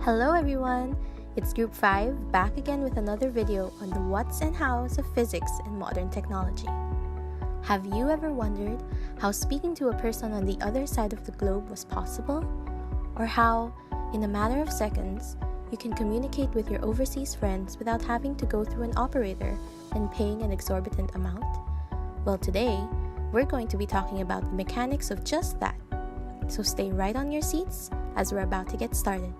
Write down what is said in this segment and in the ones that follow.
Hello everyone! It's Group 5 back again with another video on the what's and how's of physics and modern technology. Have you ever wondered how speaking to a person on the other side of the globe was possible? Or how, in a matter of seconds, you can communicate with your overseas friends without having to go through an operator and paying an exorbitant amount? Well, today, we're going to be talking about the mechanics of just that. So stay right on your seats as we're about to get started.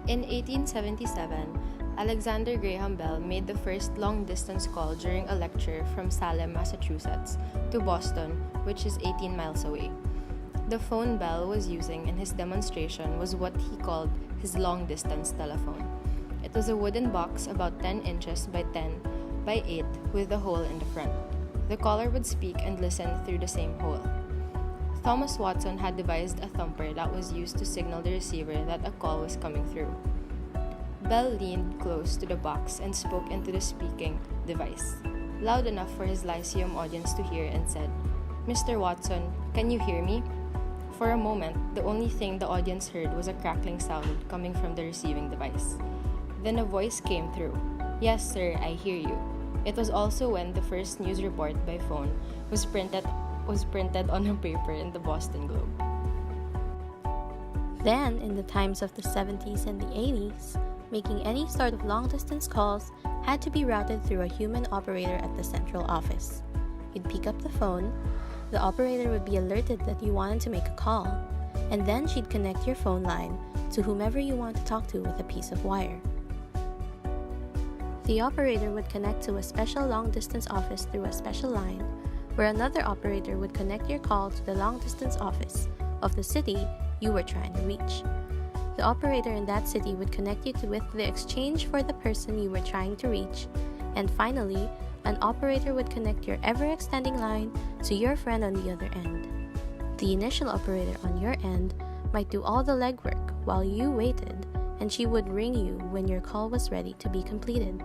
In 1877, Alexander Graham Bell made the first long-distance call during a lecture from Salem, Massachusetts, to Boston, which is 18 miles away. The phone Bell was using in his demonstration was what he called his long-distance telephone. It was a wooden box about 10 inches by 10 by 8 with a hole in the front. The caller would speak and listen through the same hole. Thomas Watson had devised a thumper that was used to signal the receiver that a call was coming through. Bell leaned close to the box and spoke into the speaking device, loud enough for his Lyceum audience to hear, and said, "Mr. Watson, can you hear me?" For a moment, the only thing the audience heard was a crackling sound coming from the receiving device. Then a voice came through. "Yes, sir, I hear you." It was also when the first news report by phone was printed on a paper in the Boston Globe. Then, in the times of the 70s and the 80s, making any sort of long-distance calls had to be routed through a human operator at the central office. You'd pick up the phone, the operator would be alerted that you wanted to make a call, and then she'd connect your phone line to whomever you want to talk to with a piece of wire. The operator would connect to a special long-distance office through a special line, where another operator would connect your call to the long-distance office of the city you were trying to reach. The operator in that city would connect you with the exchange for the person you were trying to reach, and finally, an operator would connect your ever-extending line to your friend on the other end. The initial operator on your end might do all the legwork while you waited, and she would ring you when your call was ready to be completed.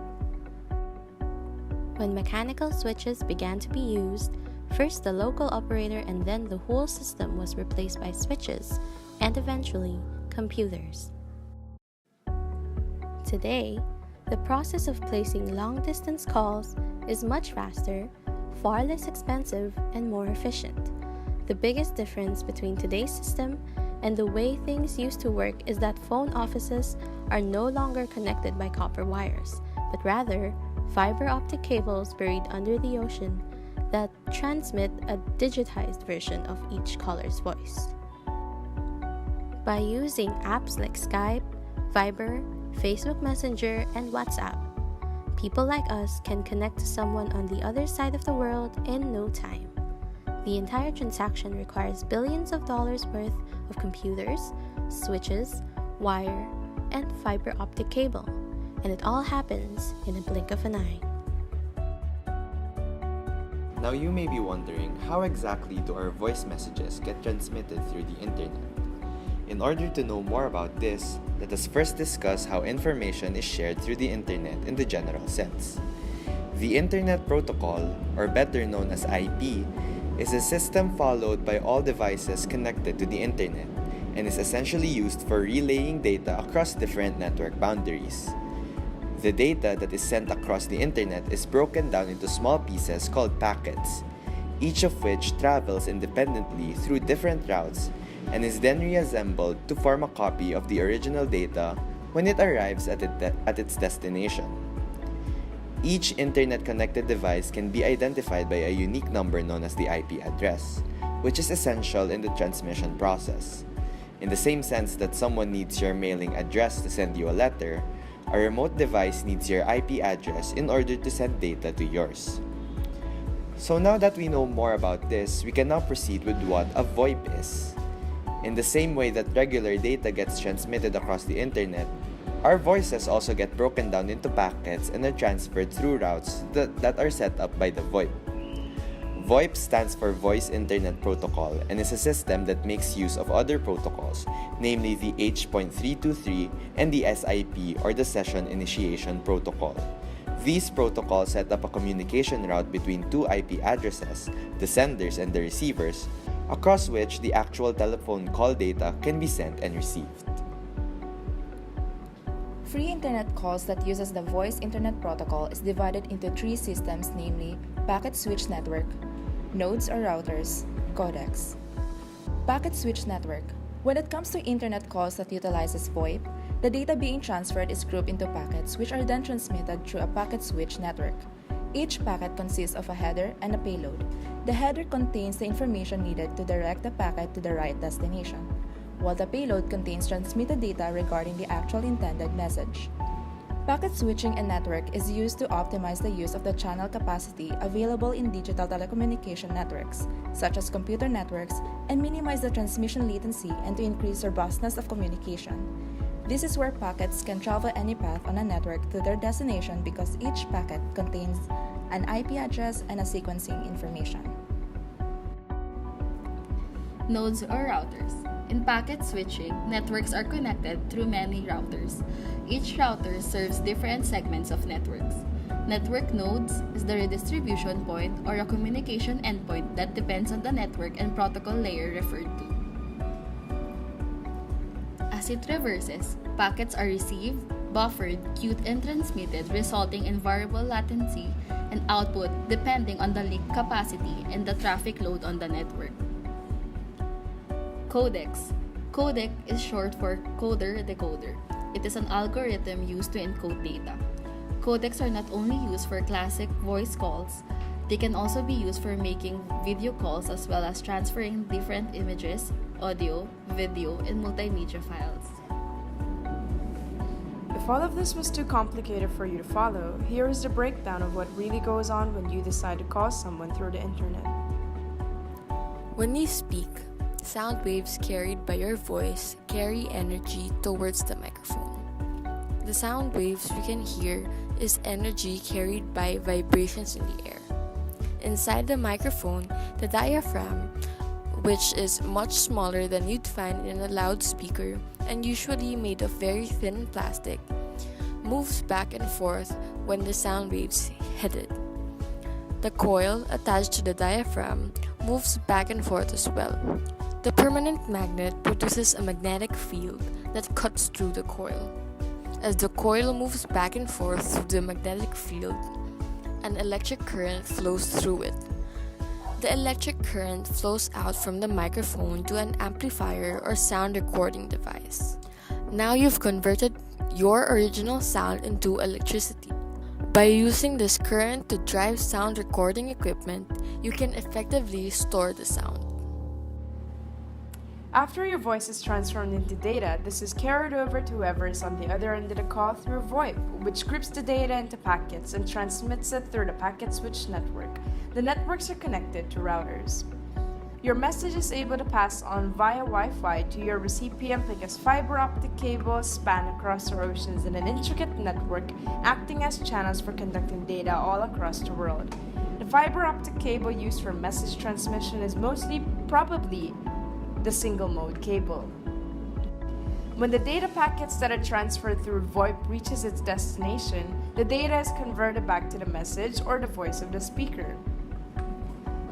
When mechanical switches began to be used, first the local operator and then the whole system was replaced by switches and eventually computers. Today, the process of placing long-distance calls is much faster, far less expensive, and more efficient. The biggest difference between today's system and the way things used to work is that phone offices are no longer connected by copper wires, but rather fiber optic cables buried under the ocean that transmit a digitized version of each caller's voice. By using apps like Skype, Viber, Facebook Messenger, and WhatsApp, people like us can connect to someone on the other side of the world in no time. The entire transaction requires billions of dollars worth of computers, switches, wire, and fiber optic cable, and it all happens in a blink of an eye. Now you may be wondering, how exactly do our voice messages get transmitted through the internet? In order to know more about this, let us first discuss how information is shared through the internet in the general sense. The Internet Protocol, or better known as IP, is a system followed by all devices connected to the internet and is essentially used for relaying data across different network boundaries. The data that is sent across the internet is broken down into small pieces called packets, each of which travels independently through different routes and is then reassembled to form a copy of the original data when it arrives at its destination. Each internet-connected device can be identified by a unique number known as the IP address, which is essential in the transmission process. In the same sense that someone needs your mailing address to send you a letter, a remote device needs your IP address in order to send data to yours. So now that we know more about this, we can now proceed with what a VoIP is. In the same way that regular data gets transmitted across the internet, our voices also get broken down into packets and are transferred through routes that are set up by the VoIP. VoIP stands for Voice Internet Protocol and is a system that makes use of other protocols, namely the H.323 and the SIP, or the Session Initiation Protocol. These protocols set up a communication route between two IP addresses, the senders and the receivers, across which the actual telephone call data can be sent and received. Free internet calls that uses the voice internet protocol is divided into three systems, namely packet switch network, nodes or routers, codecs. Packet switch network. When it comes to internet calls that utilizes VoIP, the data being transferred is grouped into packets which are then transmitted through a packet switch network. Each packet consists of a header and a payload. The header contains the information needed to direct the packet to the right destination, while the payload contains transmitted data regarding the actual intended message. Packet switching and network is used to optimize the use of the channel capacity available in digital telecommunication networks, such as computer networks, and minimize the transmission latency and to increase robustness of communication. This is where packets can travel any path on a network to their destination because each packet contains an IP address and a sequencing information. Nodes or routers. In packet switching, networks are connected through many routers. Each router serves different segments of networks. Network nodes is the redistribution point or a communication endpoint that depends on the network and protocol layer referred to. As it traverses, packets are received, buffered, queued, and transmitted, resulting in variable latency and output depending on the link capacity and the traffic load on the network. Codecs. Codec is short for coder-decoder. It is an algorithm used to encode data. Codecs are not only used for classic voice calls, they can also be used for making video calls as well as transferring different images, audio, video, and multimedia files. If all of this was too complicated for you to follow, here is the breakdown of what really goes on when you decide to call someone through the internet. When you speak, sound waves carried by your voice carry energy towards the microphone. The sound waves we can hear is energy carried by vibrations in the air. Inside the microphone, the diaphragm, which is much smaller than you'd find in a loudspeaker and usually made of very thin plastic, moves back and forth when the sound waves hit it. The coil attached to the diaphragm moves back and forth as well. The permanent magnet produces a magnetic field that cuts through the coil. As the coil moves back and forth through the magnetic field, an electric current flows through it. The electric current flows out from the microphone to an amplifier or sound recording device. Now you've converted your original sound into electricity. By using this current to drive sound recording equipment, you can effectively store the sound. After your voice is transformed into data, this is carried over to whoever is on the other end of the call through VoIP, which groups the data into packets and transmits it through the packet switch network. The networks are connected to routers. Your message is able to pass on via Wi-Fi to your recipient because fiber optic cables span across the oceans in an intricate network, acting as channels for conducting data all across the world. The fiber optic cable used for message transmission is probably the single-mode cable. When the data packets that are transferred through VoIP reaches its destination, the data is converted back to the message or the voice of the speaker.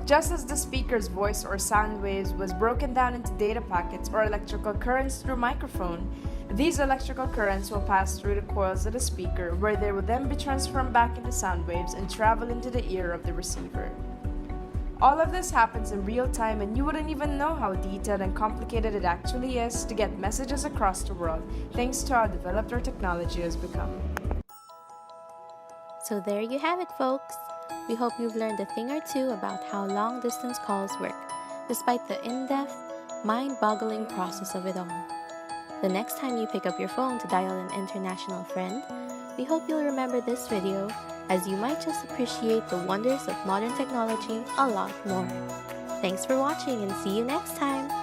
Just as the speaker's voice or sound waves was broken down into data packets or electrical currents through microphone, these electrical currents will pass through the coils of the speaker, where they will then be transformed back into sound waves and travel into the ear of the receiver. All of this happens in real time, and you wouldn't even know how detailed and complicated it actually is to get messages across the world, thanks to how developed our technology has become. So there you have it, folks. We hope you've learned a thing or two about how long-distance calls work, despite the in-depth, mind-boggling process of it all. The next time you pick up your phone to dial an international friend, we hope you'll remember this video, as you might just appreciate the wonders of modern technology a lot more. Thanks for watching and see you next time!